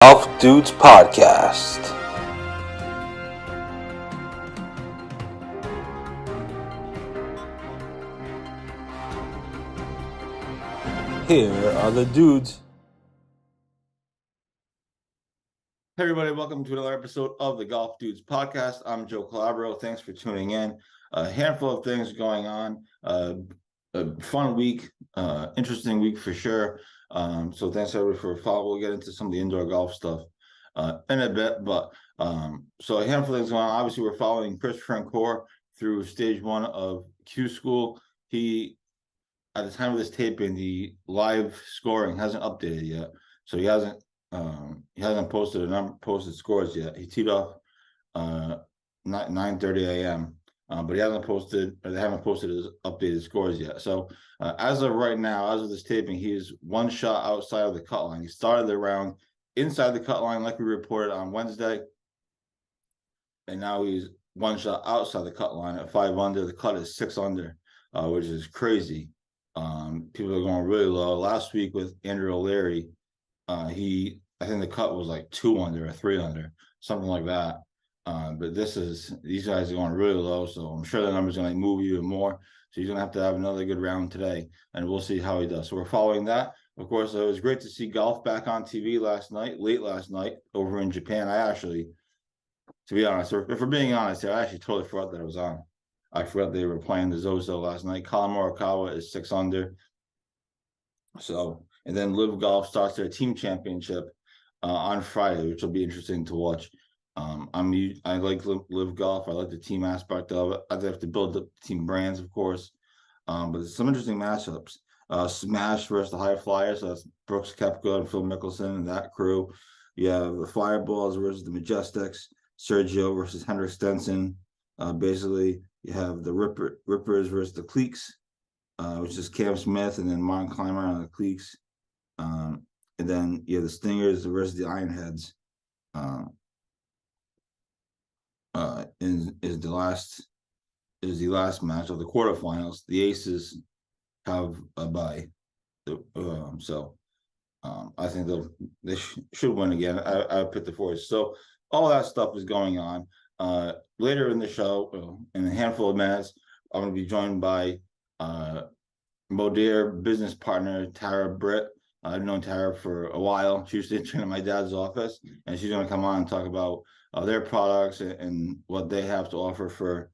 Golf Dudes Podcast. Here are the dudes. Hey everybody, welcome to another episode of the Golf Dudes Podcast. I'm Joe Calabro. Thanks for tuning in. A handful of things going on. A fun week, interesting week for sure. So thanks everybody for following. We'll get into some of the indoor golf stuff in a bit. But so a handful of things going on. Obviously, we're following Chris Francoeur through stage 1 of Q-School. He, at the time of this taping, the live scoring hasn't updated yet. So he hasn't posted scores yet. He teed off 9:30 a.m. But they haven't posted his updated scores yet. So as of right now, as of this taping, he is one shot outside of the cut line. He started the round inside the cut line, like we reported on Wednesday, and now he's one shot outside the cut line at 5 under. The cut is 6 under, which is crazy. People are going really low. Last week with Andrew O'Leary, I think the cut was like 2 under or 3 under, something like that. But these guys are going really low, so I'm sure the number's going to move even more. So he's going to have another good round today, and we'll see how he does. So we're following that. Of course, it was great to see golf back on TV late last night over in Japan. To be honest, if we're being honest here, I actually totally forgot that it was on. I forgot they were playing the Zozo last night. Colin Morikawa is 6 under. So, and then Live Golf starts their team championship on Friday, which will be interesting to watch. I like Live Golf. I like the team aspect of it. I have to build up team brands, of course. But there's some interesting matchups. Smash versus the High Flyers. So that's Brooks Koepka and Phil Mickelson and that crew. You have the Fireballs versus the Majestics. Sergio versus Henrik Stenson. Basically, you have the Rippers versus the Cliques, which is Cam Smith and then Martin Clymer on the Cliques. And then you have the Stingers versus the Ironheads. Is the last match of the quarterfinals. The Aces have a bye, so I think they should win again. I picked the Force. So all that stuff is going on. Later in the show, in a handful of minutes, I'm going to be joined by Modere business partner Tara Britt. I've known Tara for a while. She used to intern at my dad's office, and she's going to come on and talk about their products and what they have to offer for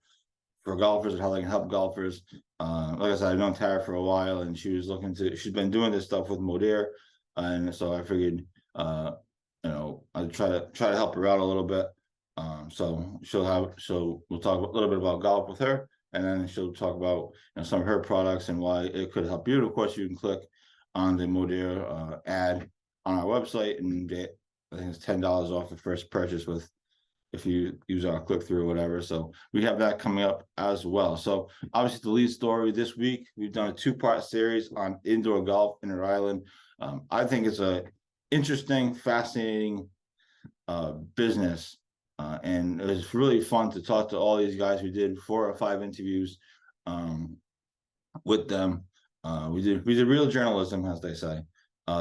golfers and how they can help golfers. Like I said, I've known Tara for a while, and she's been doing this stuff with Modere, and so I figured, I'd try to help her out a little bit. So we'll talk a little bit about golf with her, and then she'll talk about some of her products and why it could help you. And of course, you can click on the Modere ad on our website and get, I think it's $10 off the first purchase if you use our click-through or whatever. So we have that coming up as well. So obviously the lead story this week, we've done a 2-part series on indoor golf in Rhode Island. I think it's a interesting, fascinating business. And it was really fun to talk to all these guys. We did 4 or 5 interviews with them. We did real journalism, as they say,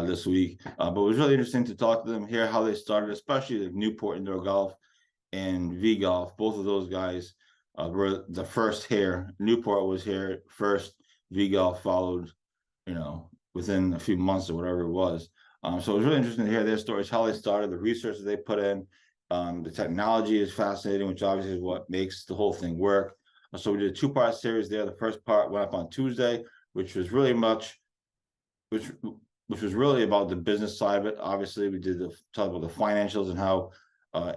this week. But it was really interesting to talk to them, hear how they started, especially the Newport Indoor Golf and V Golf. Both of those guys were the first here. Newport was here first. V Golf followed, within a few months or whatever it was. So it was really interesting to hear their stories, how they started, the research that they put in. The technology is fascinating, which obviously is what makes the whole thing work. So we did a 2-part series there. The first part went up on Tuesday, which was really about the business side of it. Obviously, we did talk about the financials and how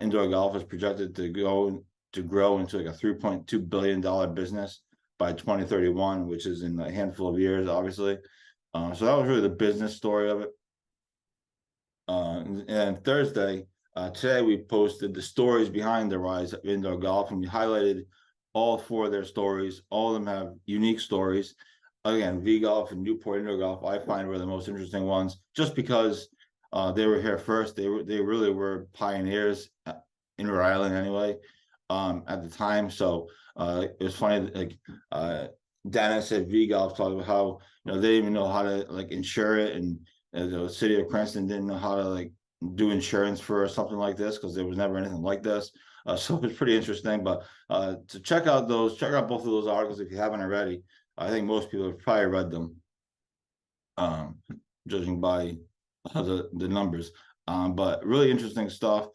indoor golf is projected to grow into like a $3.2 billion business by 2031, which is in a handful of years, obviously. So that was really the business story of it. And Thursday, today we posted the stories behind the rise of indoor golf, and we highlighted all 4 of their stories. All of them have unique stories. Again, V Golf and Newport Indoor Golf, I find, were the most interesting ones, just because they were here first. They really were pioneers in Rhode Island anyway, at the time. So it was funny, like Dennis at V Golf talked about how they didn't even know how to insure it, and the city of Cranston didn't know how to do insurance for something like this because there was never anything like this. So it's pretty interesting. But to check out both of those articles if you haven't already. I think most people have probably read them, judging by the numbers. But really interesting stuff.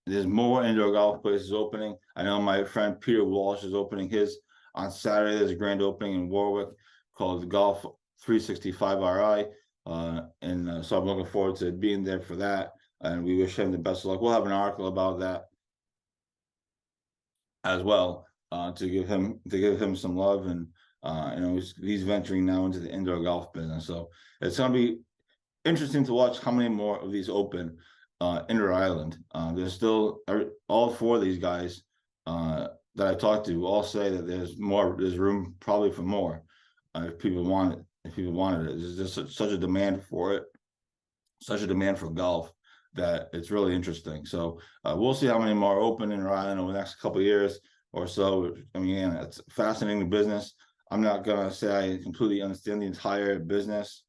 There's more indoor golf places opening. I know my friend Peter Walsh is opening his on Saturday. There's a grand opening in Warwick called the Golf 365 RI. So I'm looking forward to being there for that. And we wish him the best of luck. We'll have an article about that as well, to give him some love. And he's venturing now into the indoor golf business. So it's going to be interesting to watch how many more of these open in Rhode Island. There's still all four of these guys that I talked to all say that there's room probably for more if people want it. If people wanted it, there's just such a demand for it, such a demand for golf that it's really interesting. So we'll see how many more open in Rhode Island over the next couple of years or so. I mean, it's a fascinating business. I'm not gonna say I completely understand the entire business.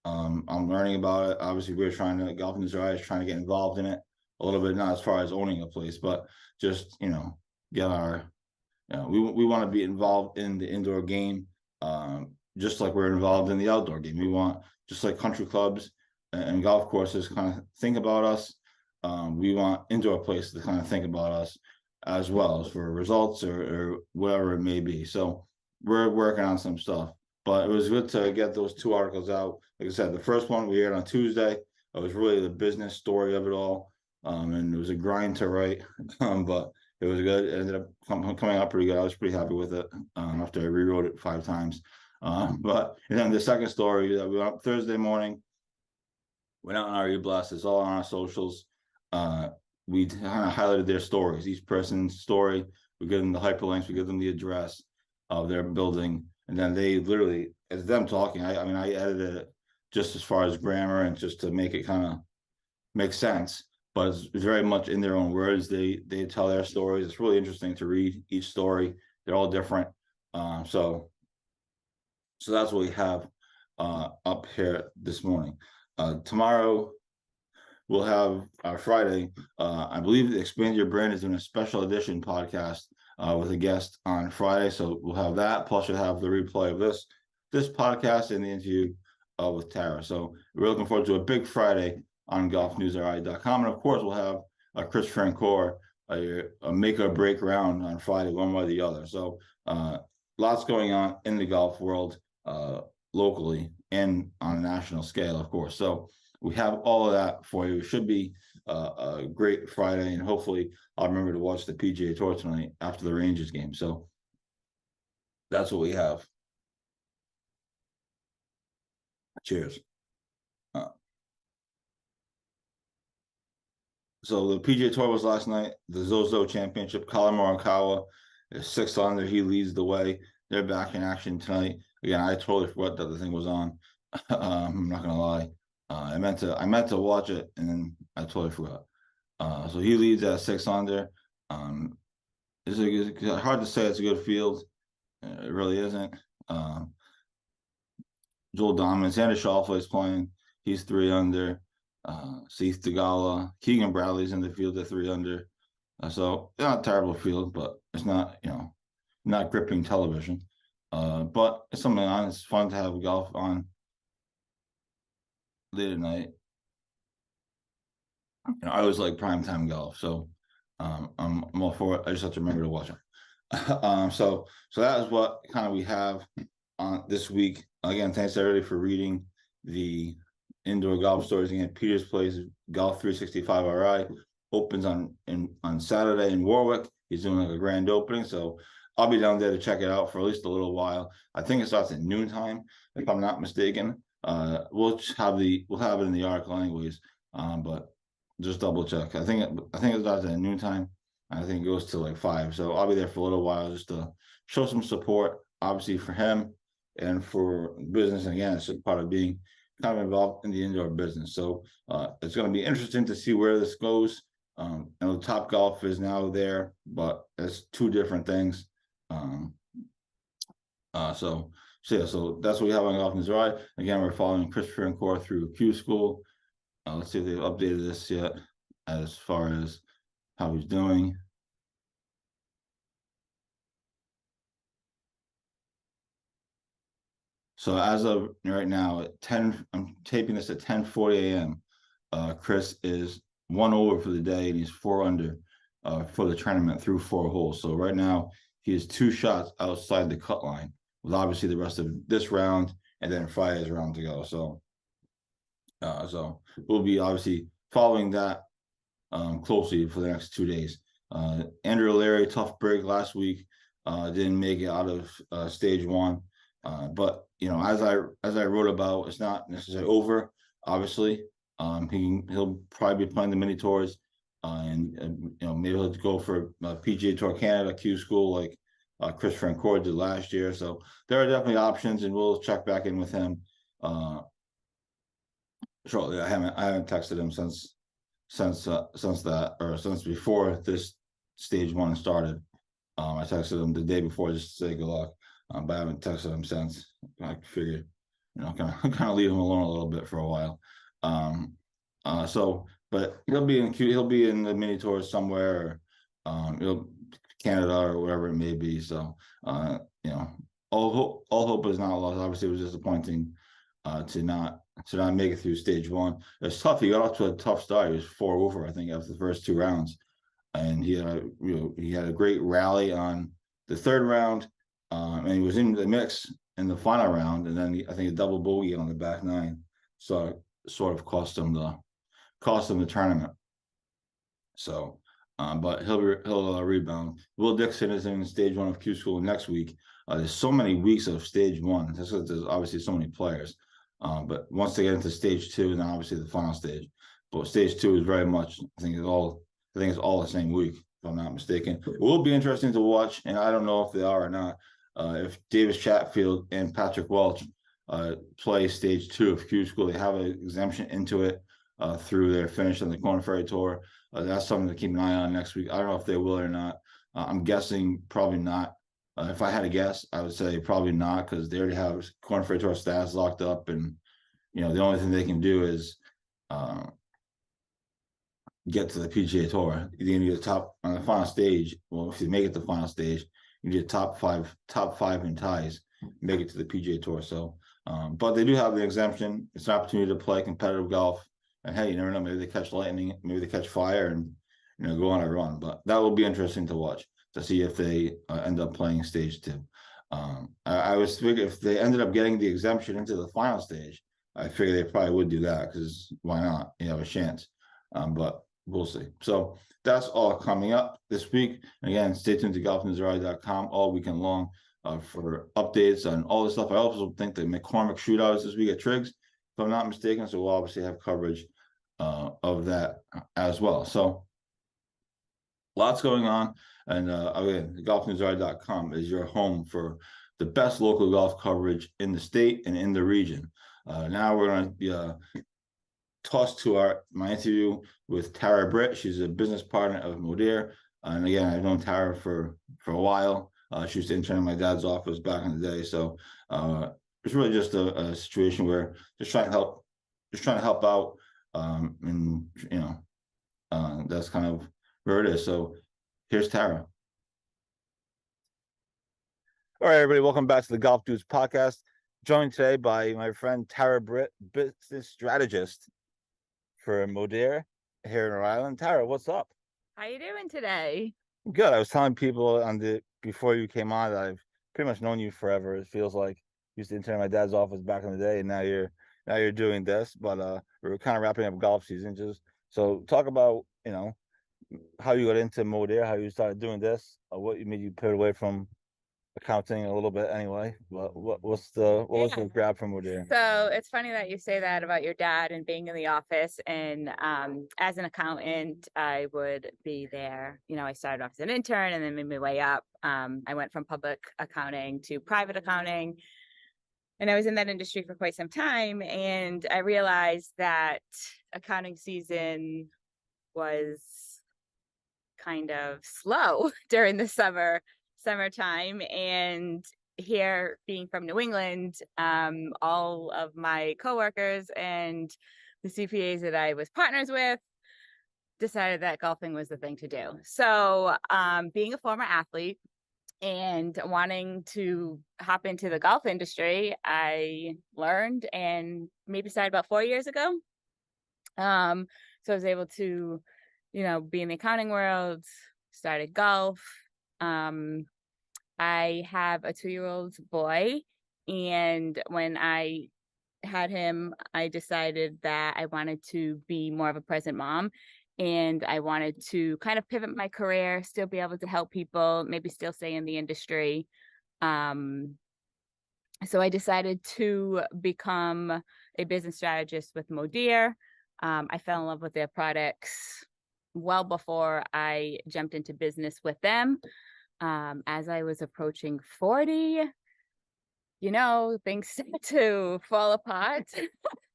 I'm learning about it. Obviously, GolfNewsRI is trying to get involved in it a little bit, not as far as owning a place, but just get our, we want to be involved in the indoor game, just like we're involved in the outdoor game. We want, just like country clubs and golf courses kind of think about us. We want indoor places to kind of think about us as well as for results or whatever it may be. So we're working on some stuff, but it was good to get those two articles out. Like I said, the first one we aired on Tuesday. It was really the business story of it all. And it was a grind to write, but it was good. It ended up coming out pretty good. I was pretty happy with it after I rewrote it 5 times. But and then the second story that we went up Thursday morning, went out on our e-blast. It's all on our socials. We kind of highlighted their stories, each person's story. We give them the hyperlinks, we give them the address of their building, and then they literally, as them talking, I mean, I edited it just as far as grammar and just to make it kind of make sense. But it's very much in their own words. They tell their stories. It's really interesting to read each story. They're all different. So that's what we have up here this morning. Tomorrow we'll have Friday. I believe Expand Your Brand is doing a special edition podcast with a guest on Friday. So we'll have that. Plus you'll have the replay of this podcast and the interview with Tara. So we're looking forward to a big Friday on GolfNewsRI.com. And of course, we'll have Chris Francoeur, a make or break round on Friday, one way or the other. So lots going on in the golf world, locally and on a national scale, of course. So we have all of that for you. It should be a great Friday, and hopefully I'll remember to watch the PGA Tour tonight after the Rangers game. So that's what we have. Cheers. So the PGA Tour was last night. The Zozo Championship. Colin Morikawa is 6th under. He leads the way. They're back in action tonight. Again, I totally forgot that the thing was on. I'm not gonna lie. I meant to watch it, and then I totally forgot. So he leads at 6 under. It's hard to say it's a good field. It really isn't. Joel Dominant, Xander Schauffele is playing. He's 3 under. Seth Theegala, Keegan Bradley's in the field at 3 under. So it's not a terrible field, but it's not, not gripping television. But it's something on. It's fun to have golf on late at night. I always like primetime golf, so I'm all for it. I just have to remember to watch it. So that is what kind of we have on this week. Again, thanks everybody for reading the indoor golf stories. Again, Peter's Place Golf 365 RI opens on Saturday in Warwick. He's doing like a grand opening, so I'll be down there to check it out for at least a little while. I think it starts at noontime, if I'm not mistaken. We'll have it in the article anyways, but just double check. I think it starts at noontime. I think it goes to like 5. So I'll be there for a little while just to show some support, obviously for him and for business. And again, it's just part of being kind of involved in the indoor business. So it's going to be interesting to see where this goes. Top Golf is now there, but it's 2 different things. So that's what we have on GolfNewsRI. Again, we're following Chris Francoeur through Q-School. Let's see if they've updated this yet as far as how he's doing. So as of right now, at 10, I'm taping this at 10:40 a.m. Chris is 1 over for the day, and he's 4 under for the tournament through 4 holes. So right now, he has 2 shots outside the cut line, with obviously the rest of this round and then Friday's round to go. So we'll be obviously following that closely for the next 2 days. Andrew Larry, tough break last week, didn't make it out of stage one. But as I wrote about, it's not necessarily over. Obviously, he'll probably be playing the mini tours, and maybe he'll go for PGA Tour Canada Q-School like Chris Francoeur did last year. So there are definitely options, and we'll check back in with him shortly. I haven't texted him since before this stage one started. I texted him the day before just to say good luck. But I haven't texted him since. I figured, kind of leave him alone a little bit for a while. But he'll be in the mini tour somewhere, or Canada or whatever it may be. So, all hope is not lost. Obviously, it was disappointing to not make it through stage one. It's tough. He got off to a tough start. He was 4 over, I think, after the first 2 rounds, and he had a great rally on the third round. And he was in the mix in the final round, and then I think a double bogey on the back nine, so sort of cost him the tournament. So, but he'll rebound. Will Dixon is in stage one of Q-School next week. There's so many weeks of stage one. There's obviously so many players, but once they get into stage two, then obviously the final stage. But stage two is very much, I think it's all the same week, if I'm not mistaken. It will be interesting to watch, and I don't know if they are or not. If Davis Chatfield and Patrick Welch play stage two of Q-School, they have an exemption into it through their finish on the Corn Ferry Tour. That's something to keep an eye on next week. I don't know if they will or not. I'm guessing probably not. If I had to guess, I would say probably not, because they already have Corn Ferry Tour stats locked up, and the only thing they can do is get to the PGA Tour. You need a top on the final stage. Well, if you make it to the final stage, you need a top five in ties, make it to the PGA Tour. So, but they do have the exemption. It's an opportunity to play competitive golf. And hey, you never know. Maybe they catch lightning. Maybe they catch fire, and go on a run. But that will be interesting to watch, to see if they end up playing stage two. I was figuring if they ended up getting the exemption into the final stage, I figure they probably would do that, because why not? You have a chance. But we'll see. So that's all coming up this week. Again, stay tuned to GolfNewsRI.com all weekend long for updates on all this stuff. I also think the McCormick shootout is this week at Triggs, if I'm not mistaken. So we'll obviously have coverage of that as well. So lots going on. And again, GolfNewsRI.com is your home for the best local golf coverage in the state and in the region. Now we're going to toss to my interview with Tara Britt. She's a business partner of Modere. And again, I've known Tara for a while. She used to intern in my dad's office back in the day. So it's really just a situation where just trying to help out. And that's kind of where it is. So here's Tara. All right, everybody, welcome back to the Golf Dudes podcast. Joined today by my friend Tara Britt, business strategist for Modere here in Rhode Island. Tara, what's up? How you doing today? Good. I was telling people before you came on that I've pretty much known you forever. It feels like you used to intern in my dad's office back in the day, and now you're doing this. But we're kind of wrapping up golf season. So talk about how you got into Modere, how you started doing this, what made you pivot away from accounting a little bit anyway. What was the grab from Modere? So it's funny that you say that about your dad and being in the office. And as an accountant, I would be there. I started off as an intern and then made my way up. I went from public accounting to private accounting. And I was in that industry for quite some time. And I realized that accounting season was kind of slow during the summertime. And here, being from New England, all of my coworkers and the CPAs that I was partners with decided that golfing was the thing to do. So being a former athlete and wanting to hop into the golf industry, I learned and maybe started about 4 years ago. So I was able to, be in the accounting world, started golf. I have a 2-year-old boy, and when I had him, I decided that I wanted to be more of a present mom, and I wanted to kind of pivot my career, still be able to help people, maybe still stay in the industry. So I decided to become a business strategist with Modere. I fell in love with their products well before I jumped into business with them. As I was approaching 40, things start to fall apart,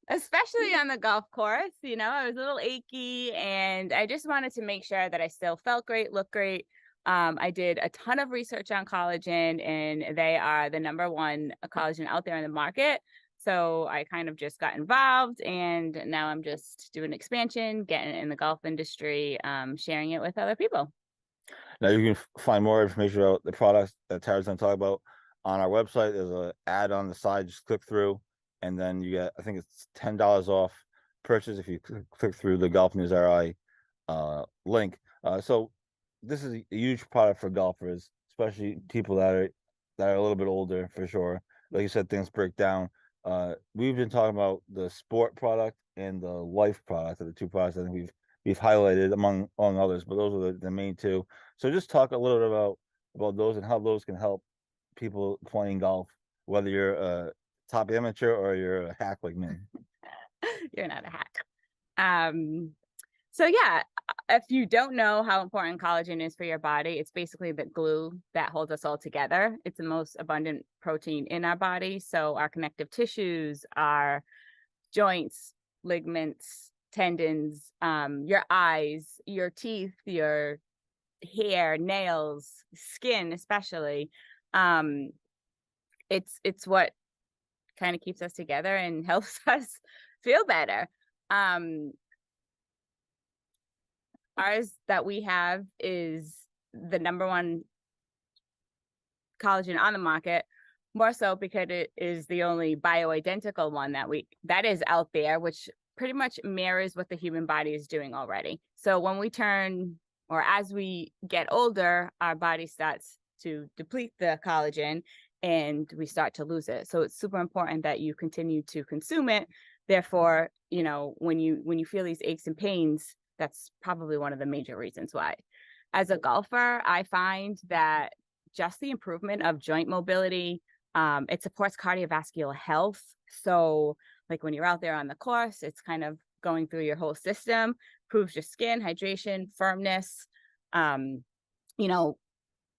especially on the golf course. I was a little achy, and I just wanted to make sure that I still felt great, looked great. I did a ton of research on collagen, and they are the #1 collagen out there in the market. So I kind of just got involved, and now I'm just doing expansion, getting in the golf industry, sharing it with other people. Now you can find more information about the products that Tara's going to talk about on our website. There's an ad on the side. Just click through, and then you get, I think it's $10 off purchase if you click through the GolfNewsRI link. So this is a huge product for golfers, especially people that are a little bit older, for sure. Like you said, things break down. We've been talking about the sport product and the life product, are the two products I think we've highlighted among others, but those are the main two. So just talk a little bit about those and how those can help people playing golf, whether you're a top amateur or you're a hack like me. You're not a hack. So yeah, if you don't know how important collagen is for your body, it's basically the glue that holds us all together. It's the most abundant protein in our body. So our connective tissues, our joints, ligaments, tendons, your eyes, your teeth, your hair, nails, skin, especially. It's what kind of keeps us together and helps us feel better. Ours that we have is the #1 collagen on the market, more so because it is the only bioidentical one that is out there, which pretty much mirrors what the human body is doing already. So when we turn, or as we get older, our body starts to deplete the collagen and we start to lose it. So it's super important that you continue to consume it. Therefore, when you feel these aches and pains, that's probably one of the major reasons why. As a golfer, I find that just the improvement of joint mobility, it supports cardiovascular health. So like when you're out there on the course, it's kind of going through your whole system, improves your skin, hydration, firmness.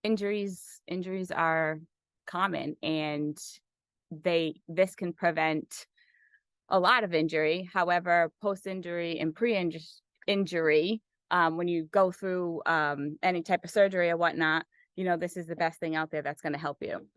Injuries are common, and this can prevent a lot of injury. However, post-injury and pre-injury, when you go through any type of surgery or whatnot, this is the best thing out there that's going to help you.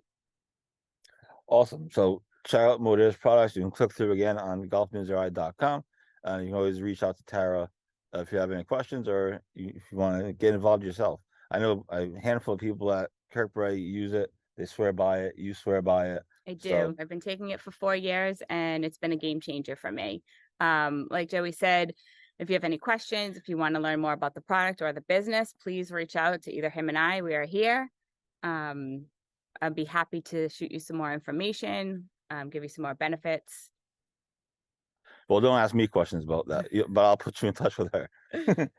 Awesome. So check out Modere's products. You can click through again on golfnewsri.com. You can always reach out to Tara if you have any questions, or if you want to get involved yourself. I know a handful of people at Kirkbride use it. They swear by it. You swear by it. I do. So, I've been taking it for 4 years, and it's been a game changer for me. Like Joey said, if you have any questions, if you want to learn more about the product or the business, please reach out to either him and I. We are here. I'd be happy to shoot you some more information, give you some more benefits. Well, don't ask me questions about that, but I'll put you in touch with her.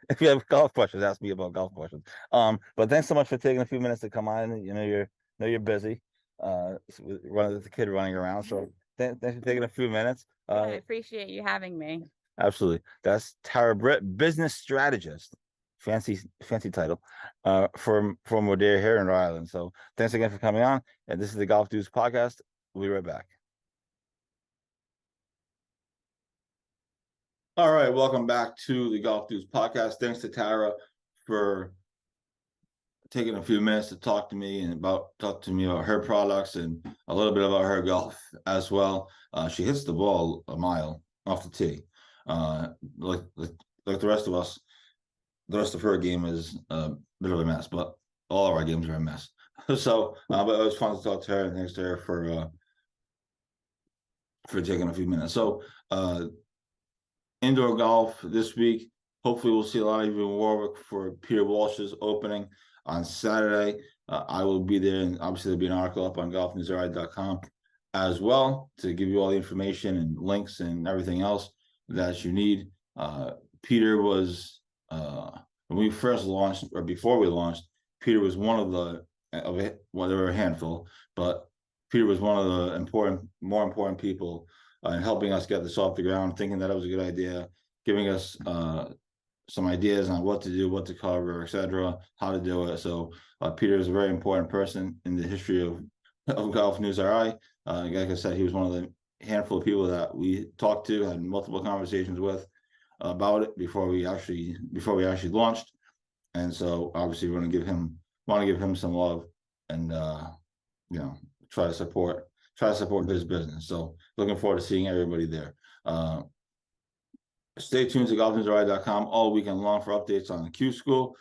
If you have golf questions, ask me about golf questions. But thanks so much for taking a few minutes to come on. You're busy. Running the kid running around. So thanks for taking a few minutes. I appreciate you having me. Absolutely. That's Tara Britt, business strategist. Fancy title. From Modere here in Rhode Island. So thanks again for coming on. And this is the Golf Dudes podcast. We'll be right back. All right, welcome back to the Golf Dudes podcast. Thanks to Tara for taking a few minutes to talk to me about her products and a little bit about her golf as well. She hits the ball a mile off the tee. Like the rest of us, the rest of her game is a bit of a mess, but all of our games are a mess. So, but it was fun to talk to her, and thanks to her for taking a few minutes. So, indoor golf this week. Hopefully, we'll see a lot of you in Warwick for Peter Walsh's opening on Saturday. I will be there, and obviously there'll be an article up on GolfNewsRI.com as well to give you all the information and links and everything else that you need. Peter was when we first launched, or before we launched, Peter was one of the well, there were a handful, but Peter was one of the more important people in helping us get this off the ground, thinking that it was a good idea, giving us some ideas on what to do, what to cover, etc., how to do it. So Peter is a very important person in the history of GolfNewsRI. Like I said, he was one of the handful of people that we talked to, had multiple conversations with about it before we actually launched. And so obviously we're going to want to give him some love, and try to support his business. So looking forward to seeing everybody there. Stay tuned to GolfNewsRI.com all weekend long for updates on the Q-School.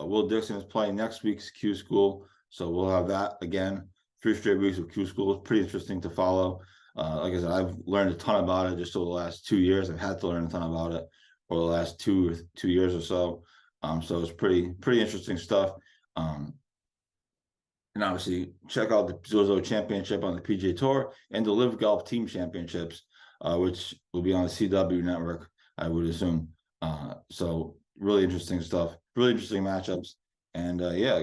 Will Dixon is playing next week's Q-School, so we'll have that again. 3 straight weeks of Q-School. It's pretty interesting to follow. Like I said, I've learned a ton about it just over the last 2 years. I've had to learn a ton about it over the last two years or so. So it's pretty interesting stuff. And obviously, check out the Zozo Championship on the PGA Tour and the Live Golf Team Championships, which will be on the CW network, I would assume. So really interesting stuff, really interesting matchups. And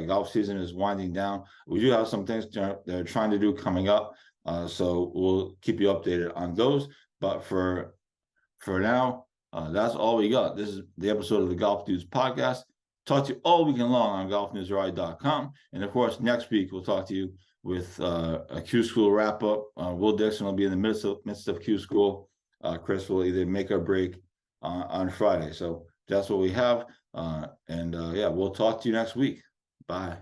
golf season is winding down. We do have some things they're trying to do coming up. So we'll keep you updated on those. But for now, that's all we got. This is the episode of the Golf Dudes podcast. Talk to you all weekend long on GolfNewsRI.com. And of course, next week we'll talk to you with a Q-School wrap up. Will Dixon will be in the midst of Q-School. Chris will either make or break on Friday. So that's what we have. We'll talk to you next week. Bye.